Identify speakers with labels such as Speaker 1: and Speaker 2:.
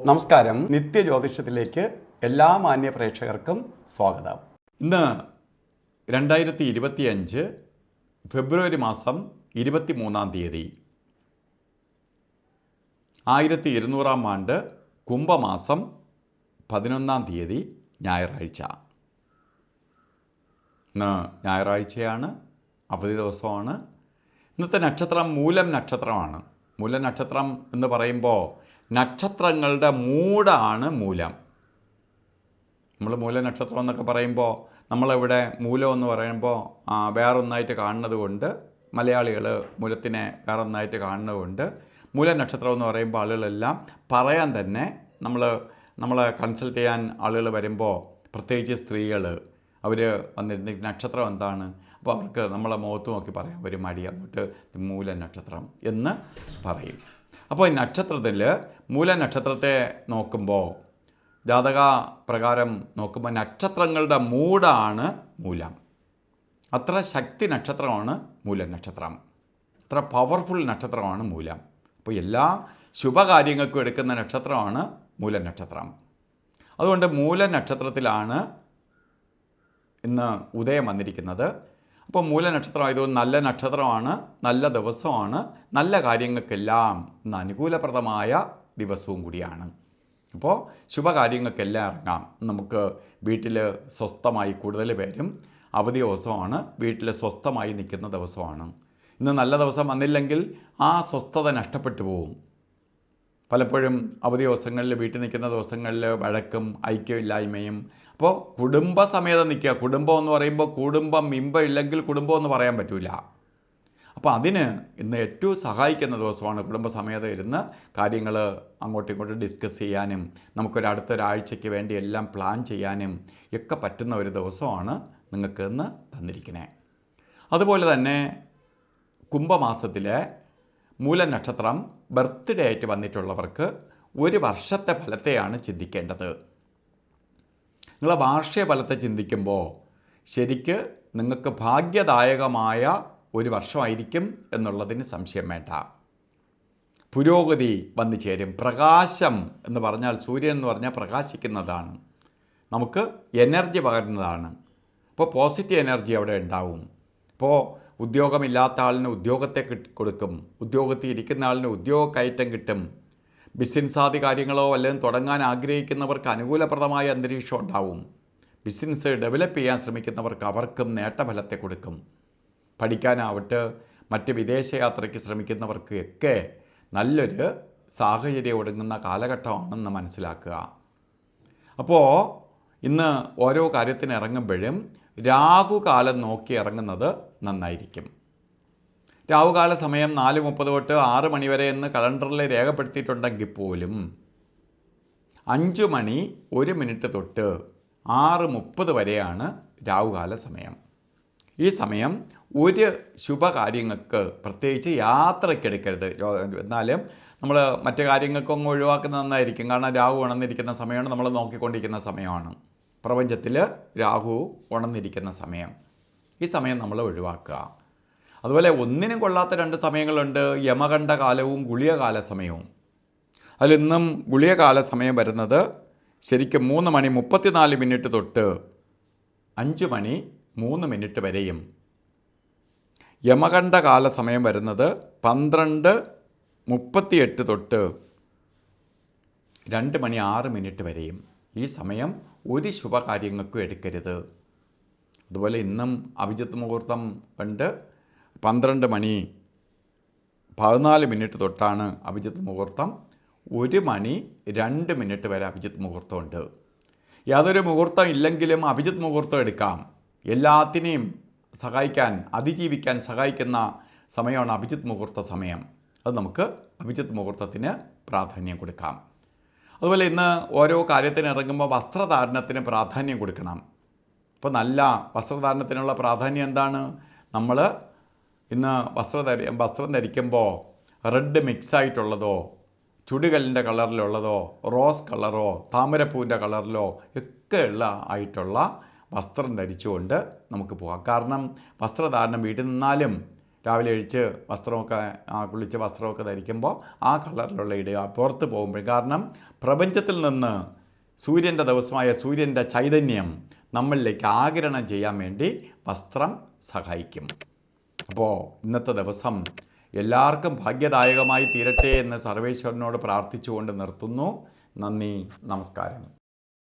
Speaker 1: നമസ്കാരം. നിത്യജ്യോതിഷത്തിലേക്ക് എല്ലാ മാന്യ പ്രേക്ഷകർക്കും സ്വാഗതം. ഇന്ന് 2025 ഫെബ്രുവരി മാസം 23-ാം തീയതി 1200-ാം ആണ്ട് കുംഭമാസം 11-ാം തീയതി ഞായറാഴ്ച. ഇന്ന് ഞായറാഴ്ചയാണ്, അവധി ദിവസമാണ്. ഇന്നത്തെ നക്ഷത്രം മൂലം നക്ഷത്രമാണ്. മൂലം നക്ഷത്രം എന്ന് പറയുമ്പോൾ നക്ഷത്രങ്ങളുടെ മൂടാണ് മൂലം. നമ്മൾ മൂലനക്ഷത്രം എന്നൊക്കെ പറയുമ്പോൾ നമ്മളിവിടെ മൂലം എന്ന് പറയുമ്പോൾ വേറൊന്നായിട്ട് കാണുന്നത് കൊണ്ട് മലയാളികൾ മൂലത്തിനെ വേറൊന്നായിട്ട് കാണുന്നത് കൊണ്ട് മൂലനക്ഷത്രം എന്ന് പറയുമ്പോൾ ആളുകളെല്ലാം പറയാൻ തന്നെ നമ്മളെ കൺസൾട്ട് ചെയ്യാൻ ആളുകൾ വരുമ്പോൾ, പ്രത്യേകിച്ച് സ്ത്രീകൾ, അവർ വന്നിരുന്ന നക്ഷത്രം എന്താണ്, അപ്പോൾ അവർക്ക് നമ്മളെ മുഖത്ത് നോക്കി പറയാം, ഒരു മടി, അങ്ങോട്ട് മൂലനക്ഷത്രം എന്ന് പറയും. അപ്പോൾ ഈ നക്ഷത്രത്തിൽ മൂലനക്ഷത്രത്തെ നോക്കുമ്പോൾ, ജാതക പ്രകാരം നോക്കുമ്പോൾ നക്ഷത്രങ്ങളുടെ മൂടാണ് മൂലം. അത്ര ശക്തി നക്ഷത്രമാണ് മൂലനക്ഷത്രം, അത്ര പവർഫുൾ നക്ഷത്രമാണ് മൂലം. അപ്പോൾ എല്ലാ ശുഭകാര്യങ്ങൾക്കും എടുക്കുന്ന നക്ഷത്രമാണ് മൂലനക്ഷത്രം. അതുകൊണ്ട് മൂലനക്ഷത്രത്തിലാണ് ഇന്ന് ഉദയം വന്നിരിക്കുന്നത്. അപ്പോൾ മൂലനക്ഷത്രം ആയതുകൊണ്ട് നല്ല നക്ഷത്രമാണ്, നല്ല ദിവസമാണ്, നല്ല കാര്യങ്ങൾക്കെല്ലാം ഇന്ന് അനുകൂലപ്രദമായ ദിവസവും കൂടിയാണ്. അപ്പോൾ ശുഭകാര്യങ്ങൾക്കെല്ലാം ഇറങ്ങാം. നമുക്ക് വീട്ടിൽ സ്വസ്ഥമായി, കൂടുതൽ പേരും അവധി ദിവസമാണ്, വീട്ടിൽ സ്വസ്ഥമായി നിൽക്കുന്ന ദിവസമാണ്. ഇന്ന് നല്ല ദിവസം വന്നില്ലെങ്കിൽ ആ സ്വസ്ഥത നഷ്ടപ്പെട്ടു പോവും. പലപ്പോഴും അവധി ദിവസങ്ങളിൽ, വീട്ടിൽ നിൽക്കുന്ന ദിവസങ്ങളിൽ വഴക്കും ഐക്യമില്ലായ്മയും. അപ്പോൾ കുടുംബസമേതം നിൽക്കുക. കുടുംബം എന്ന് പറയുമ്പോൾ കുടുംബം ഇമ്പം ഇല്ലെങ്കിൽ കുടുംബം എന്ന് പറയാൻ പറ്റില്ല. അപ്പോൾ അതിന് ഇന്ന് ഏറ്റവും സഹായിക്കുന്ന ദിവസമാണ്. കുടുംബസമേതം ഇരുന്ന് കാര്യങ്ങൾ അങ്ങോട്ടും ഇങ്ങോട്ടും ഡിസ്കസ് ചെയ്യാനും നമുക്കൊരടുത്തൊരാഴ്ചയ്ക്ക് വേണ്ടി എല്ലാം പ്ലാൻ ചെയ്യാനും ഒക്കെ പറ്റുന്ന ഒരു ദിവസമാണ് നിങ്ങൾക്ക് ഇന്ന് തന്നിരിക്കണേ. അതുപോലെ തന്നെ കുംഭമാസത്തിലെ മൂലനക്ഷത്രം ബർത്ത്ഡേ ആയിട്ട് വന്നിട്ടുള്ളവർക്ക് ഒരു വർഷത്തെ ഫലത്തെയാണ് ചിന്തിക്കേണ്ടത്. നിങ്ങൾ വാർഷിക ഫലത്തെ ചിന്തിക്കുമ്പോൾ ശരിക്ക് നിങ്ങൾക്ക് ഭാഗ്യദായകമായ ഒരു വർഷമായിരിക്കും എന്നുള്ളതിന് സംശയം വേണ്ട. പുരോഗതി വന്നു ചേരും. പ്രകാശം എന്ന് പറഞ്ഞാൽ, സൂര്യൻ എന്ന് പറഞ്ഞാൽ പ്രകാശിക്കുന്നതാണ്, നമുക്ക് എനർജി പകരുന്നതാണ്. അപ്പോൾ പോസിറ്റീവ് എനർജി അവിടെ ഉണ്ടാവും. അപ്പോൾ ഉദ്യോഗമില്ലാത്ത ആളിന് ഉദ്യോഗത്തെ കൊടുക്കും, ഉദ്യോഗത്തിൽ ഇരിക്കുന്ന ആളിന് ഉദ്യോഗ കയറ്റം കിട്ടും. ബിസിനസ് ആദി കാര്യങ്ങളോ വല്ലതും തുടങ്ങാൻ ആഗ്രഹിക്കുന്നവർക്ക് അനുകൂലപ്രദമായ അന്തരീക്ഷം ഉണ്ടാവും. ബിസിനസ് ഡെവലപ്പ് ചെയ്യാൻ ശ്രമിക്കുന്നവർക്ക് അവർക്കും നേട്ടഫലത്തെ കൊടുക്കും. പഠിക്കാനാവട്ടെ, മറ്റ് വിദേശയാത്രയ്ക്ക് ശ്രമിക്കുന്നവർക്ക് ഒക്കെ നല്ലൊരു സാഹചര്യം ഒടുങ്ങുന്ന കാലഘട്ടമാണെന്ന് മനസ്സിലാക്കുക. അപ്പോൾ ഇന്ന് ഓരോ കാര്യത്തിന് ഇറങ്ങുമ്പോഴും രാഹുകാലം നോക്കി ഇറങ്ങുന്നത് നന്നായിരിക്കും. രാഹുകാല സമയം 4:30 തൊട്ട് 6 മണി വരെ എന്ന് കലണ്ടറിൽ രേഖപ്പെടുത്തിയിട്ടുണ്ടെങ്കിൽ പോലും 5 മണി 1 മിനിറ്റ് തൊട്ട് 6:30 വരെയാണ് രാഹുകാല സമയം. ഈ സമയം ഒരു ശുഭകാര്യങ്ങൾക്ക്, പ്രത്യേകിച്ച് യാത്രയ്ക്കെടുക്കരുത്. എന്നാലും നമ്മൾ മറ്റു കാര്യങ്ങൾക്കൊന്നും ഒഴിവാക്കുന്നത് നന്നായിരിക്കും. കാരണം രാഹു ഉണർന്നിരിക്കുന്ന സമയമാണ്, നമ്മൾ നോക്കിക്കൊണ്ടിരിക്കുന്ന സമയമാണ്. പ്രപഞ്ചത്തിൽ രാഹു ഉണർന്നിരിക്കുന്ന സമയം. ഈ സമയം നമ്മൾ ഒഴിവാക്കുക. അതുപോലെ ഒന്നിനും കൊള്ളാത്ത 2 സമയങ്ങളുണ്ട്, യമകണ്ഠ കാലവും ഗുളികകാല സമയവും. അതിലിന്നും ഗുളികകാല സമയം വരുന്നത് ശരിക്കും 3 മണി 34 മിനിറ്റ് തൊട്ട് 5 മണി 3 മിനിറ്റ് വരെയും, യമകണ്ഠ കാല സമയം വരുന്നത് 12:38 തൊട്ട് 2 മണി 6 മിനിറ്റ് വരെയും. ഈ സമയം ഒരു ശുഭകാര്യങ്ങൾക്കും എടുക്കരുത്. അതുപോലെ ഇന്നും അഭിജിത്ത് മുഹൂർത്തം ഉണ്ട്. 12 മണി 14 മിനിറ്റ് തൊട്ടാണ് അഭിജിത്ത് മുഹൂർത്തം. 1 മണി 2 മിനിറ്റ് വരെ അഭിജിത്ത് മുഹൂർത്തമുണ്ട്. യാതൊരു മുഹൂർത്തം ഇല്ലെങ്കിലും അഭിജിത്ത് മുഹൂർത്തം എടുക്കാം. എല്ലാത്തിനെയും സഹായിക്കാൻ, അതിജീവിക്കാൻ സഹായിക്കുന്ന സമയമാണ് അഭിജിത്ത് മുഹൂർത്ത സമയം. അത് നമുക്ക് അഭിജിത്ത് മുഹൂർത്തത്തിന് പ്രാധാന്യം കൊടുക്കാം. അതുപോലെ ഇന്ന് ഓരോ കാര്യത്തിന് ഇറങ്ങുമ്പോൾ വസ്ത്രധാരണത്തിന് പ്രാധാന്യം കൊടുക്കണം. അപ്പോൾ നല്ല വസ്ത്രധാരണത്തിനുള്ള പ്രാധാന്യം എന്താണ്? നമ്മൾ ഇന്ന് വസ്ത്രം ധരിക്കുമ്പോൾ റെഡ് മിക്സായിട്ടുള്ളതോ, ചുടുകല്ലിൻ്റെ കളറിലുള്ളതോ, റോസ് കളറോ, താമരപ്പൂവിൻ്റെ കളറിലോ ഒക്കെയുള്ള ആയിട്ടുള്ള വസ്ത്രം ധരിച്ചുകൊണ്ട് നമുക്ക് പോകാം. കാരണം വസ്ത്രധാരണം വീട്ടിൽ നിന്നാലും രാവിലെ എഴിച്ച് വസ്ത്രമൊക്കെ കുളിച്ച് വസ്ത്രമൊക്കെ ധരിക്കുമ്പോൾ ആ കളറിലുള്ള ഇടുക. പുറത്ത് പോകുമ്പോൾ, കാരണം പ്രപഞ്ചത്തിൽ നിന്ന് സൂര്യൻ്റെ ദിവസമായ സൂര്യൻ്റെ ചൈതന്യം നമ്മളിലേക്ക് ആഗിരണം ചെയ്യാൻ വേണ്ടി വസ്ത്രം സഹായിക്കും. അപ്പോൾ ഇന്നത്തെ ദിവസം എല്ലാവർക്കും ഭാഗ്യദായകമായി തീരട്ടെ എന്ന് സർവേശ്വരനോട് പ്രാർത്ഥിച്ചുകൊണ്ട് നിർത്തുന്നു. നന്ദി, നമസ്കാരം.